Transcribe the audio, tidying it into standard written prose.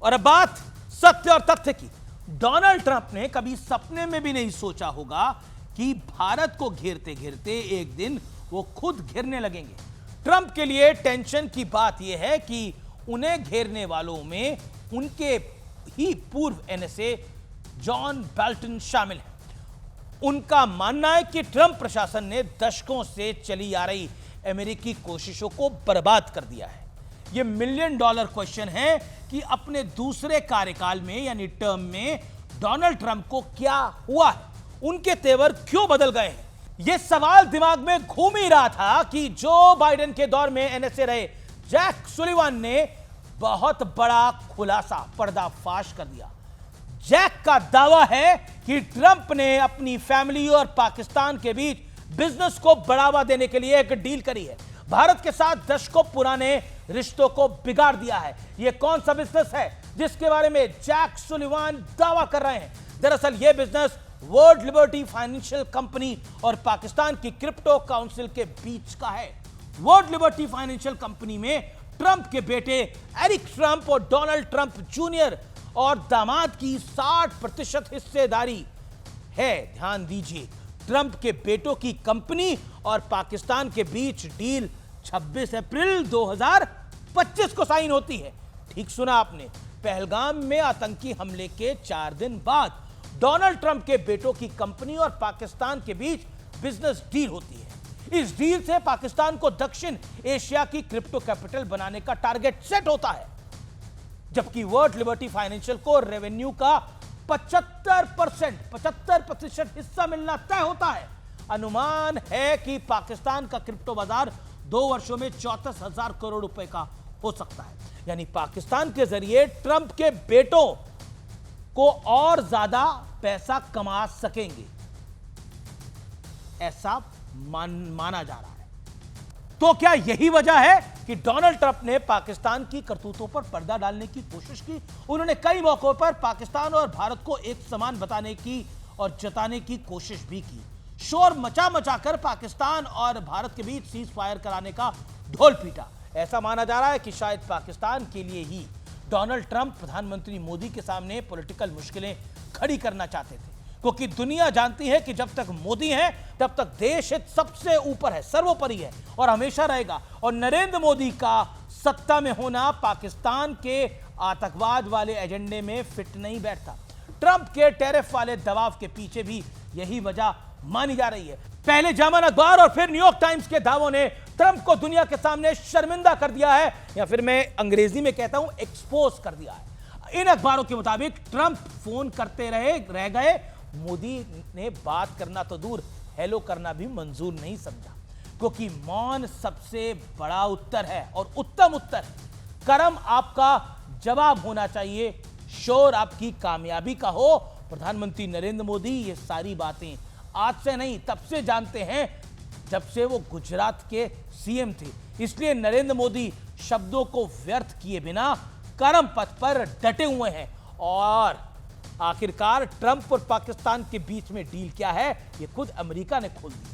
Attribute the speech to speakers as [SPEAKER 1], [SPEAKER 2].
[SPEAKER 1] और अब बात सत्य और तथ्य की। डोनाल्ड ट्रंप ने कभी सपने में भी नहीं सोचा होगा कि भारत को घेरते घेरते एक दिन वो खुद घिरने लगेंगे। ट्रंप के लिए टेंशन की बात यह है कि उन्हें घेरने वालों में उनके ही पूर्व एनएसए जॉन बोल्टन शामिल हैं। उनका मानना है कि ट्रंप प्रशासन ने दशकों से चली आ रही अमेरिकी कोशिशों को बर्बाद कर दिया है। यह मिलियन डॉलर क्वेश्चन है कि अपने दूसरे कार्यकाल में यानी टर्म में डोनाल्ड ट्रंप को क्या हुआ है, उनके तेवर क्यों बदल गए हैं। यह सवाल दिमाग में घूम ही रहा था कि जो बाइडेन के दौर में एनएसए रहे जैक सुलिवान ने बहुत बड़ा खुलासा, पर्दाफाश कर दिया। जैक का दावा है कि ट्रंप ने अपनी फैमिली और पाकिस्तान के बीच बिजनेस को बढ़ावा देने के लिए एक डील करी है। भारत के साथ दशकों पुराने रिश्तों को बिगाड़ दिया है। यह कौन सा बिजनेस है जिसके बारे में जैक सुलिवान दावा कर रहे हैं? दरअसल यह business world liberty financial company और पाकिस्तान की क्रिप्टो काउंसिल के बीच का है। वर्ल्ड लिबर्टी फाइनेंशियल कंपनी में ट्रंप के बेटे एरिक ट्रंप और डोनाल्ड ट्रंप जूनियर और दामाद की 60% हिस्सेदारी है। ध्यान दीजिए, ट्रंप के बेटों की कंपनी और पाकिस्तान के बीच डील 26 अप्रैल 2025 को साइन होती है। ठीक सुना आपने, पहलगाम में आतंकी हमले के 4 दिन बाद डोनाल्ड ट्रंप के बेटों की कंपनी और पाकिस्तान के बीच बिजनेस डील होती है। इस डील से पाकिस्तान को दक्षिण एशिया की क्रिप्टो कैपिटल बनाने का टारगेट सेट होता है, जबकि वर्ल्ड लिबर्टी फाइनेंशियल को रेवेन्यू का 75% हिस्सा मिलना तय होता है। अनुमान है कि पाकिस्तान का क्रिप्टो बाजार 2 वर्षों में 34,000 करोड़ रुपए का हो सकता है। यानी पाकिस्तान के जरिए ट्रंप के बेटों को और ज्यादा पैसा कमा सकेंगे, ऐसा माना जा रहा है। तो क्या यही वजह है कि डोनाल्ड ट्रंप ने पाकिस्तान की करतूतों पर पर्दा डालने की कोशिश की? उन्होंने कई मौकों पर पाकिस्तान और भारत को एक समान बताने की और जताने की कोशिश भी की। शोर मचा मचाकर पाकिस्तान और भारत के बीच सीज फायर कराने का ढोल पीटा। ऐसा माना जा रहा है कि शायद पाकिस्तान के लिए ही डोनाल्ड ट्रंप प्रधानमंत्री मोदी के सामने पॉलिटिकल मुश्किलें खड़ी करना चाहते थे, क्योंकि दुनिया जानती है कि जब तक मोदी है तब तक देश हित सबसे ऊपर है, सर्वोपरि है और हमेशा रहेगा। और नरेंद्र मोदी का सत्ता में होना पाकिस्तान के आतंकवाद वाले एजेंडे में फिट नहीं बैठता। ट्रंप के टैरिफ वाले दबाव के पीछे भी यही वजह मानी जा रही है। पहले जामन अखबार और फिर न्यूयॉर्क टाइम्स के दावों ने ट्रंप को दुनिया के सामने शर्मिंदा कर दिया है, या फिर मैं अंग्रेजी में कहता हूं एक्सपोज कर दिया है। इन अखबारों के मुताबिक ट्रंप फोन करते रह गए, मोदी ने बात करना तो दूर हेलो करना भी मंजूर नहीं समझा, क्योंकि मौन सबसे बड़ा उत्तर है और उत्तम उत्तर है। कर्म आपका जवाब होना चाहिए, शोर आपकी कामयाबी का हो। प्रधानमंत्री नरेंद्र मोदी ये सारी बातें आज से नहीं तब से जानते हैं जब से वो गुजरात के सीएम थे। इसलिए नरेंद्र मोदी शब्दों को व्यर्थ किए बिना कर्म पथ पर डटे हुए हैं। और आखिरकार ट्रंप और पाकिस्तान के बीच में डील क्या है, ये खुद अमेरिका ने खोल दी।